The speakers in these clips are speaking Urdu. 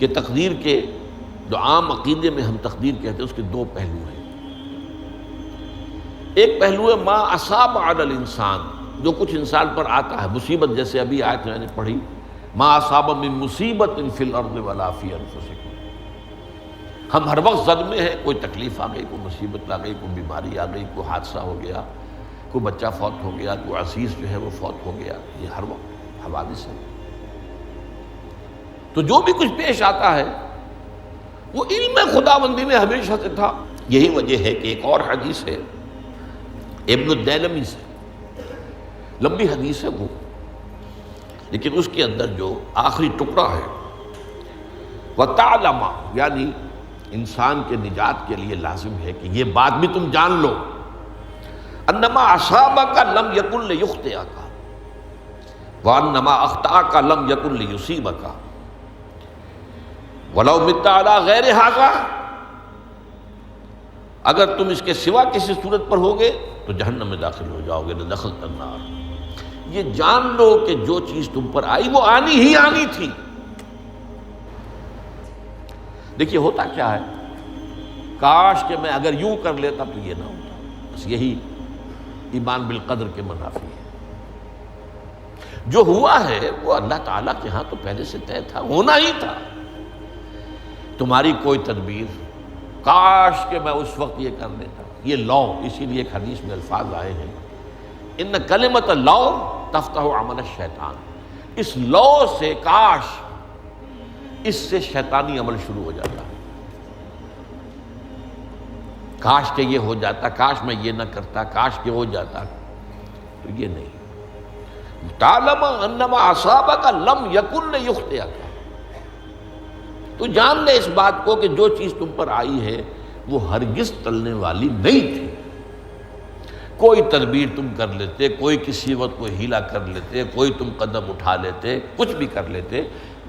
کہ تقدیر کے جو عام عقیدے میں ہم تقدیر کہتے ہیں اس کے دو پہلو ہیں۔ ایک پہلو ہے ما اصاب علی الانسان، جو کچھ انسان پر آتا ہے مصیبت، جیسے ابھی آیت میں نے پڑھی ما اصاب من مصیبت فی الارض ولا فی انفسکم، ہم ہر وقت زد میں ہیں، کوئی تکلیف آ گئی، کوئی مصیبت آ گئی، کوئی بیماری آ گئی، کوئی حادثہ ہو گیا، کوئی بچہ فوت ہو گیا، کوئی عزیز جو ہے وہ فوت ہو گیا، یہ ہر وقت حوادث ہے۔ تو جو بھی کچھ پیش آتا ہے وہ علم خداوندی میں ہمیشہ سے تھا۔ یہی وجہ ہے کہ ایک اور حدیث ہے ابن الدیلمی سے، لمبی حدیث ہے وہ، لیکن اس کے اندر جو آخری ٹکڑا ہے وَتَعْلَمَ، یعنی انسان کے نجات کے لیے لازم ہے کہ یہ بات بھی تم جان لو انما اصابک لم یکن لیخطئک وانما اخطأک لم یکن لیصیبک وَلَوْ مِتَّ عَلَىٰ غَيْرِ هَذَا، اگر تم اس کے سوا کسی صورت پر ہوگے تو جہنم میں داخل ہو جاؤ گے، لَدَخَلْتَ النَّارَ۔ یہ جان لو کہ جو چیز تم پر آئی وہ آنی ہی آنی تھی۔ دیکھیے ہوتا کیا ہے، کاش کہ میں اگر یوں کر لیتا تو یہ نہ ہوتا، بس یہی ایمان بالقدر کے منافی ہے۔ جو ہوا ہے وہ اللہ تعالیٰ کے ہاں تو پہلے سے طے تھا، ہونا ہی تھا۔ تمہاری کوئی تدبیر، کاش کہ میں اس وقت یہ کر لیتا، یہ لو، اسی لیے ایک حدیث میں الفاظ آئے ہیں ان کلمۃ لو تفتح عمل الشیطان، اس لو سے، کاش، اس سے شیطانی عمل شروع ہو جاتا ہے۔ کاش کہ یہ ہو جاتا، کاش میں یہ نہ کرتا، کاش کہ ہو جاتا، تو یہ نہیں۔ تعلم انما اصابک لم یکن لیخطئک، تو جان لے اس بات کو کہ جو چیز تم پر آئی ہے وہ ہرگز ٹلنے والی نہیں تھی۔ کوئی تدبیر تم کر لیتے، کوئی کسی وقت کوئی ہیلا کر لیتے، کوئی تم قدم اٹھا لیتے، کچھ بھی کر لیتے،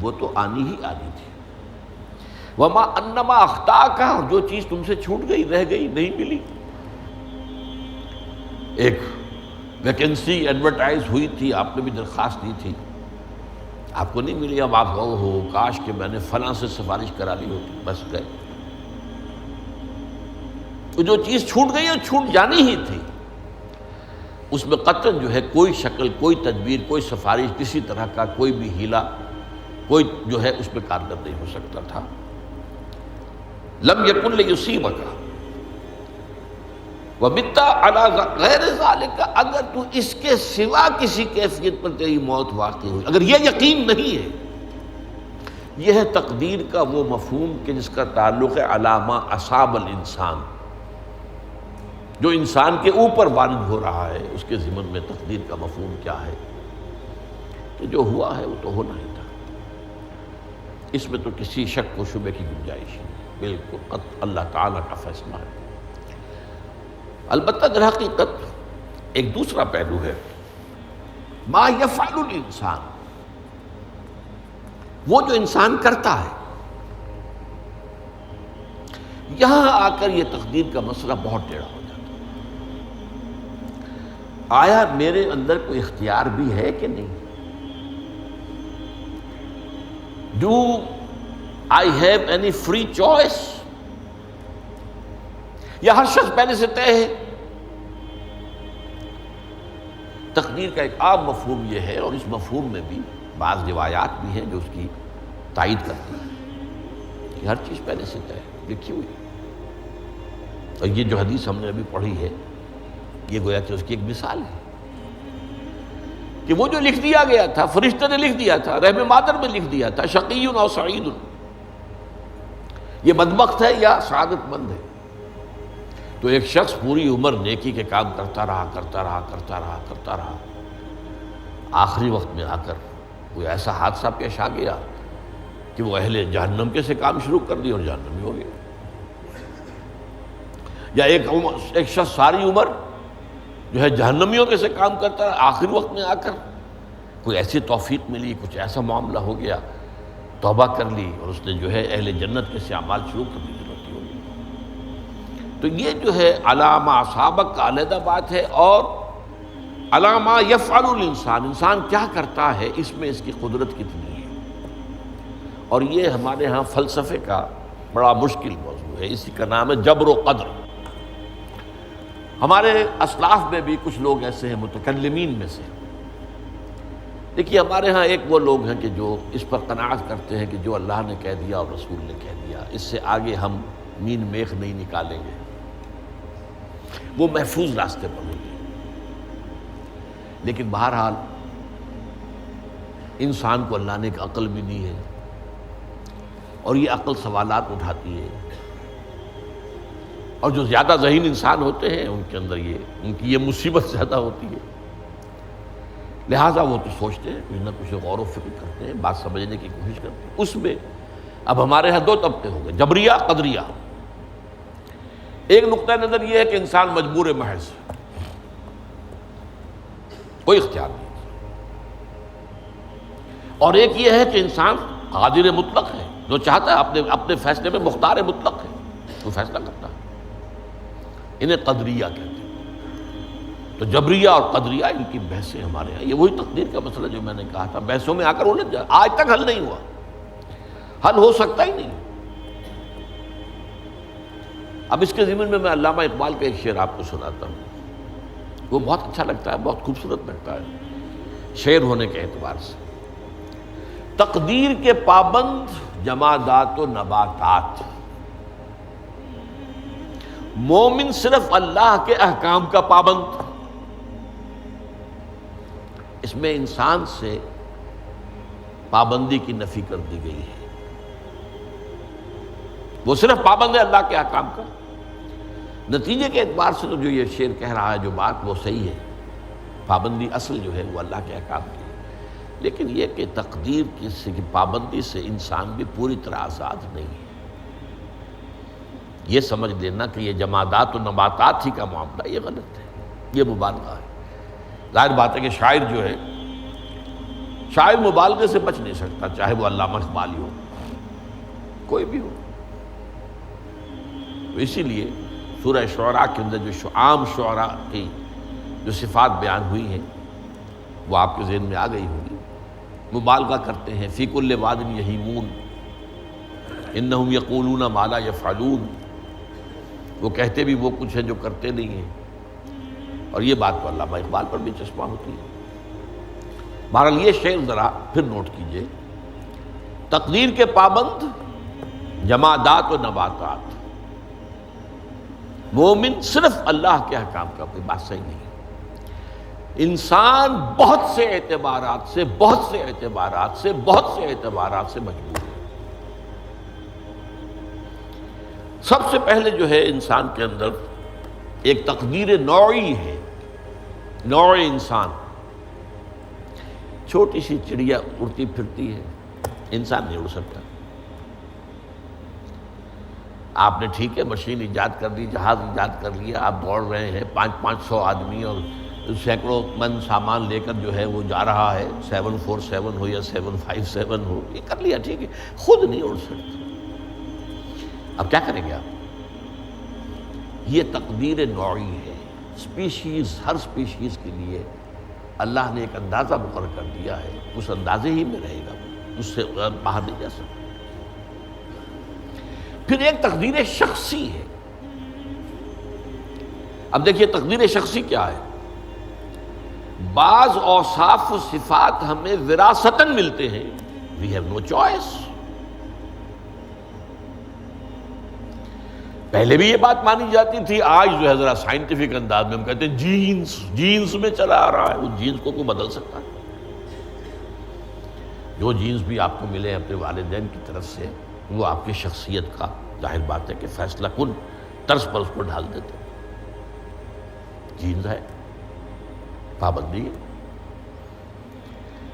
وہ تو آنی ہی آنی تھی۔ وما انما اخطاک، جو چیز تم سے چھوٹ گئی، رہ گئی، نہیں ملی۔ ایک ویکنسی ایڈورٹائز ہوئی تھی، آپ نے بھی درخواست دی تھی، آپ کو نہیں ملی، اب آپ ہو کاش کہ میں نے فلاں سے سفارش کرا لی ہوتی، بس گئے۔ تو جو چیز چھوٹ گئی وہ چھوٹ جانی ہی تھی، اس میں قطعاً جو ہے کوئی شکل، کوئی تدبیر، کوئی سفارش، کسی طرح کا کوئی بھی ہیلا، کوئی جو ہے اس میں کارگر نہیں ہو سکتا تھا۔ لم یکن لیصیبک وَمِتَّ عَلَىٰ غَيْرِ ذَلِكَ، اگر تو اس کے سوا کسی کیفیت پر تیری موت واقع ہوئی، اگر یہ یقین نہیں ہے، یہ ہے تقدیر کا وہ مفہوم کہ جس کا تعلق ہے عَلَىٰ مَا أَصَابَ الْإِنسان، جو انسان کے اوپر وارد ہو رہا ہے، اس کے ضمن میں تقدیر کا مفہوم کیا ہے کہ جو ہوا ہے وہ تو ہونا ہی تھا، اس میں تو کسی شک و شبہ کی گنجائش نہیں، بالکل قطع اللہ تعالیٰ کا فیصلہ ہے۔ البتہ در حقیقت ایک دوسرا پہلو ہے، ما یفعل الانسان، وہ جو انسان کرتا ہے۔ یہاں آ کر یہ تقدیر کا مسئلہ بہت ٹیڑھا ہو جاتا ہے۔ آیا میرے اندر کوئی اختیار بھی ہے کہ نہیں؟ Do I have any free choice, یا ہر شخص پہلے سے طے ہے؟ تقدیر کا ایک عام مفہوم یہ ہے، اور اس مفہوم میں بھی بعض روایات بھی ہیں جو اس کی تائید کرتی ہیں کہ ہر چیز پہلے سے طے ہے، لکھی ہوئی۔ اور یہ جو حدیث ہم نے ابھی پڑھی ہے یہ گویا کہ اس کی ایک مثال ہے کہ وہ جو لکھ دیا گیا تھا، فرشتے نے لکھ دیا تھا، رحم مادر میں لکھ دیا تھا، شقی و سعید، یہ بدبخت ہے یا سعادت مند ہے۔ تو ایک شخص پوری عمر نیکی کے کام کرتا رہا، آخری وقت میں آ کر کوئی ایسا حادثہ پیش آ گیا کہ وہ اہل جہنم کے سے کام شروع کر دیا اور جہنمی ہو گیا۔ یا ایک شخص ساری عمر جو ہے جہنمیوں کے سے کام کرتا رہا، آخری وقت میں آ کر کوئی ایسی توفیق ملی، کچھ ایسا معاملہ ہو گیا، توبہ کر لی اور اس نے جو ہے اہل جنت کے سے اعمال شروع کر دی، ضرورت ہوگی۔ تو یہ جو ہے علی ما اصابک کا علیحدہ بات ہے، اور علی ما یفعل الانسان، انسان کیا کرتا ہے اس میں اس کی قدرت کتنی ہے، اور یہ ہمارے ہاں فلسفے کا بڑا مشکل موضوع ہے، اسی کا نام ہے جبر و قدر۔ ہمارے اسلاف میں بھی کچھ لوگ ایسے ہیں متکلمین میں سے، دیکھیے ہمارے ہاں ایک وہ لوگ ہیں کہ جو اس پر قناعت کرتے ہیں کہ جو اللہ نے کہہ دیا اور رسول نے کہہ دیا، اس سے آگے ہم مین میخ نہیں نکالیں گے، وہ محفوظ راستے پر ہوں گے۔ لیکن بہرحال انسان کو اللہ نے ایک عقل بھی دی ہے، اور یہ عقل سوالات اٹھاتی ہے، اور جو زیادہ ذہین انسان ہوتے ہیں ان کے اندر ان کی یہ مصیبت زیادہ ہوتی ہے، لہٰذا وہ تو سوچتے ہیں، کچھ نہ کچھ غور و فکر کرتے ہیں، بات سمجھنے کی کوشش کرتے ہیں۔ اس میں اب ہمارے ہاں دو طبقے ہو گئے، جبریہ قدریہ۔ ایک نقطہ نظر یہ ہے کہ انسان مجبور محض، کوئی اختیار نہیں، اور ایک یہ ہے کہ انسان قادر مطلق ہے، جو چاہتا ہے اپنے فیصلے میں مختار مطلق ہے، وہ فیصلہ کرتا ہے۔ انہیں قدریہ کہتے ہیں۔ تو جبریہ اور قدریہ ان کی بحثیں ہمارے ہیں، یہ وہی تقدیر کا مسئلہ جو میں نے کہا تھا، بحثوں میں آ کر الجھ جائے، آج تک حل نہیں ہوا، حل ہو سکتا ہی نہیں۔ اب اس کے ضمن میں علامہ اقبال کا ایک شعر آپ کو سناتا ہوں، وہ بہت اچھا لگتا ہے، بہت خوبصورت لگتا ہے شعر ہونے کے اعتبار سے۔ تقدیر کے پابند جمادات و نباتات، مومن صرف اللہ کے احکام کا پابند۔ اس میں انسان سے پابندی کی نفی کر دی گئی ہے، وہ صرف پابند ہے اللہ کے احکام کا۔ نتیجے کے اعتبار سے تو جو یہ شعر کہہ رہا ہے، جو بات وہ صحیح ہے، پابندی اصل جو ہے وہ اللہ کے احکام کی ہے، لیکن یہ کہ تقدیر کی پابندی سے انسان بھی پوری طرح آزاد نہیں ہے۔ یہ سمجھ لینا کہ یہ جمادات و نباتات ہی کا معاملہ، یہ غلط ہے، یہ مبالغہ ہے۔ ظاہر بات ہے کہ شاعر جو ہے، شاعر مبالغے سے بچ نہیں سکتا، چاہے وہ علامہ اقبال ہی ہو، کوئی بھی ہو۔ تو اسی لیے سورہ شعراء کے اندر جو عام شعراء کی جو صفات بیان ہوئی ہیں وہ آپ کے ذہن میں آ گئی ہوگی۔ مبالغہ کرتے ہیں، فی کل واد یہیمون انہم یقولون ما لا یفعلون، وہ کہتے بھی وہ کچھ ہے جو کرتے نہیں ہیں، اور یہ بات تو علامہ اقبال پر بھی چشمہ ہوتی ہے۔ بہرحال یہ شعر ذرا پھر نوٹ کیجئے، تقدیر کے پابند جمادات و نباتات، مومن صرف اللہ کے احکام کا، کوئی بات صحیح نہیں۔ انسان بہت سے اعتبارات سے مجبور ہے۔ سب سے پہلے جو ہے انسان کے اندر ایک تقدیر نوعی ہے، نوع انسان۔ چھوٹی سی چڑیا اڑتی پھرتی ہے، انسان نہیں اڑ سکتا۔ آپ نے ٹھیک ہے مشین ایجاد کر دی، جہاز ایجاد کر لیا، آپ دوڑ رہے ہیں، 500 آدمی اور سینکڑوں من سامان لے کر جو ہے وہ جا رہا ہے، 747 ہو یا 757 ہو، یہ کر لیا ٹھیک ہے، خود نہیں اڑ سکتا۔ اب کیا کریں گے آپ؟ یہ تقدیر نوعی ہے، سپیشیز، ہر سپیشیز کے لیے اللہ نے ایک اندازہ مقرر کر دیا ہے، اس اندازے ہی میں رہے گا، اس سے باہر نہیں جا سکتا۔ پھر ایک تقدیر شخصی ہے۔ اب دیکھیے تقدیر شخصی کیا ہے؟ بعض اوصاف و صفات ہمیں وراثتاً ملتے ہیں، we have no choice۔ پہلے بھی یہ بات مانی جاتی تھی، آج جو ہے ذرا سائنٹیفک انداز میں ہم کہتے ہیں جینز میں چلا آ رہا ہے، وہ جینز کو کوئی بدل سکتا ہے؟ جو جینز بھی آپ کو ملے اپنے والدین کی طرف سے، وہ آپ کی شخصیت کا ظاہر بات ہے کہ فیصلہ کن طرز پر اس کو ڈھال دیتے ہیں۔ جینز ہے، پابندی ہے۔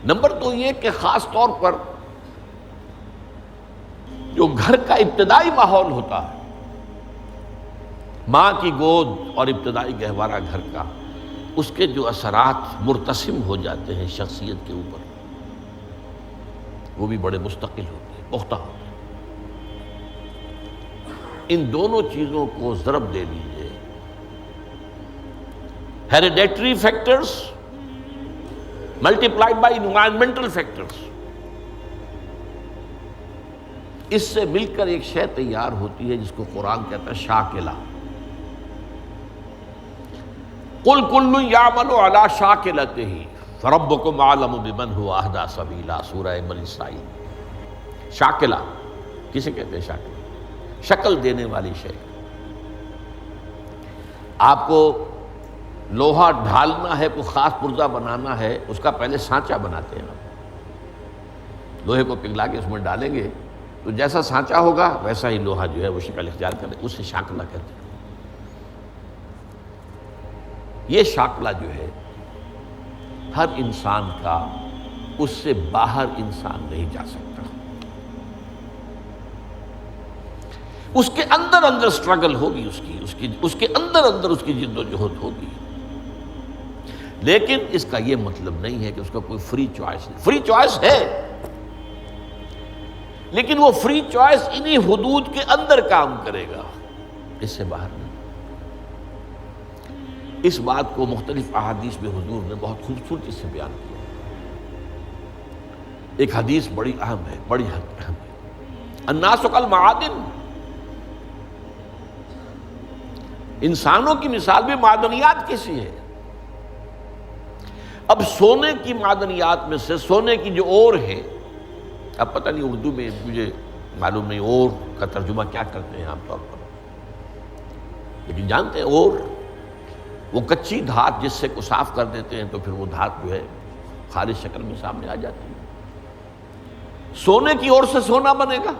نمبر 2 یہ کہ خاص طور پر جو گھر کا ابتدائی ماحول ہوتا ہے، ماں کی گود اور ابتدائی گہوارہ گھر کا، اس کے جو اثرات مرتسم ہو جاتے ہیں شخصیت کے اوپر، وہ بھی بڑے مستقل ہوتے ہیں، پختہ ہوتے ہیں۔ ان دونوں چیزوں کو ضرب دے لیجئے، hereditary factors multiplied by environmental factors, اس سے مل کر ایک شے تیار ہوتی ہے جس کو قرآن کہتا ہے شاکلہ۔ قل کل یعمل علی شاکلتہ فربکم اعلم بمن هو اہدی سبیلا، سورہ بنی اسرائیل۔ شاکلہ کسے کہتے ہیں؟ شاکلہ شکل دینے والی شے۔ آپ کو لوہا ڈھالنا ہے، کوئی خاص پرزہ بنانا ہے، اس کا پہلے سانچہ بناتے ہیں۔ لوہے کو پگھلا کے اس میں ڈالیں گے تو جیسا سانچہ ہوگا ویسا ہی لوہا جو ہے وہ شکل اختیار کرے، اسے شاکلہ کہتے ہیں۔ یہ شاکلہ جو ہے ہر انسان کا، اس سے باہر انسان نہیں جا سکتا۔ اس کے اندر اندر سٹرگل ہوگی، اس کے اندر اندر اس کی جد و جہد ہوگی، لیکن اس کا یہ مطلب نہیں ہے کہ اس کا کوئی فری چوائس نہیں۔ فری چوائس ہے، لیکن وہ فری چوائس انہی حدود کے اندر کام کرے گا، اس سے باہر نہیں۔ اس بات کو مختلف احادیث میں حضور نے بہت خوبصورتی سے بیان کیا۔ ایک حدیث بڑی اہم ہے، بڑی اہم ہے۔ الناس کالمعادن، انسانوں کی مثال بھی معدنیات کیسی ہے۔ اب سونے کی معدنیات میں سے سونے کی جو اور ہے، اب پتہ نہیں اردو میں مجھے معلوم نہیں اور کا ترجمہ کیا کرتے ہیں عام طور پر، لیکن جانتے ہیں اور وہ کچی دھات جس سے کو صاف کر دیتے ہیں تو پھر وہ دھات جو ہے خالص شکل میں سامنے آ جاتی ہے۔ سونے کی اور سے سونا بنے گا،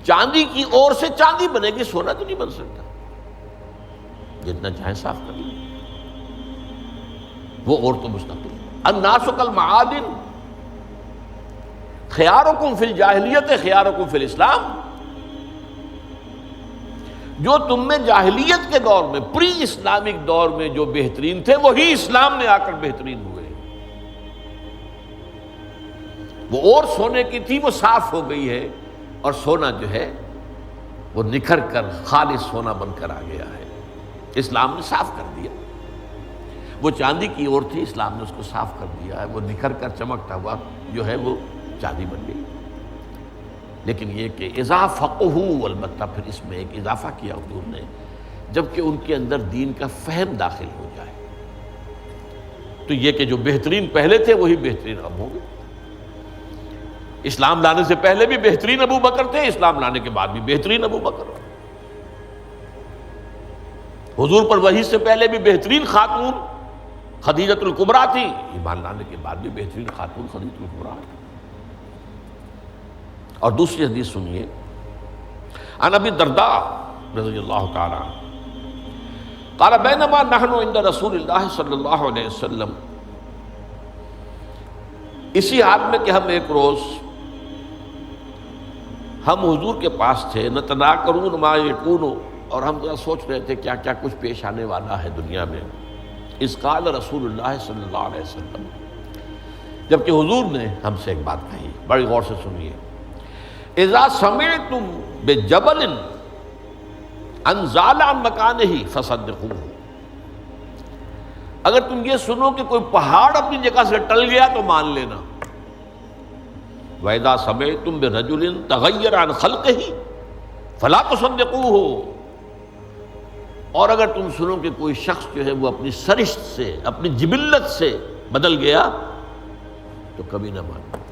چاندی کی اور سے چاندی بنے گی، سونا تو نہیں بن سکتا، جتنا چاہے صاف کر لیں، وہ اور تو مستقل ہے۔ الناس کالمعادن خیارکم فی الجاہلیت خیارکم فی الاسلام، جو تم میں جاہلیت کے دور میں، پری اسلامک دور میں جو بہترین تھے، وہی اسلام میں آ کر بہترین ہوئے۔ وہ اور سونے کی تھی، وہ صاف ہو گئی ہے، اور سونا جو ہے وہ نکھر کر خالص سونا بن کر آ گیا ہے، اسلام نے صاف کر دیا۔ وہ چاندی کی اور تھی، اسلام نے اس کو صاف کر دیا ہے، وہ نکھر کر چمکتا ہوا جو ہے وہ چاندی بن گئی۔ لیکن یہ کہ اذا فقہوا، البتہ پھر اس میں ایک اضافہ کیا حضور نے، جبکہ ان کے اندر دین کا فہم داخل ہو جائے، تو یہ کہ جو بہترین پہلے تھے وہی بہترین اب ہوں گے۔ اسلام لانے سے پہلے بھی بہترین ابو بکر تھے، اسلام لانے کے بعد بھی بہترین ابو بکر۔ حضور پر وحی سے پہلے بھی بہترین خاتون خدیجۃ الکبریٰ تھی، ایمان لانے کے بعد بھی بہترین خاتون خدیجۃ الکبریٰ۔ اور دوسری حدیث سنیے، عن ابی الدرداء رضی اللہ تعالی عنہ قال بینما نحن عند رسول اللہ صلی اللہ علیہ وسلم، اسی حال میں کہ ہم ایک روز ہم حضور کے پاس تھے، نتناکرون ما یکون، اور ہم ذرا سوچ رہے تھے کیا کیا کچھ پیش آنے والا ہے دنیا میں۔ اذ قال رسول اللہ صلی اللہ علیہ وسلم، جبکہ حضور نے ہم سے ایک بات کہی، بڑی غور سے سنیے، اذا سمعتم بجبل ان زال عن مکانہ فصدقوہ، اگر تم یہ سنو کہ کوئی پہاڑ اپنی جگہ سے ٹل گیا تو مان لینا۔ وَإِذَا سَمِعْتُمْ بِرَجُلٍ تَغَيَّرَ عَنْ خَلْقِهِ فَلَا تُصَدِّقُوهُ، اور اگر تم سنو کہ کوئی شخص جو ہے وہ اپنی سرشت سے، اپنی جبلت سے بدل گیا تو کبھی نہ مانو۔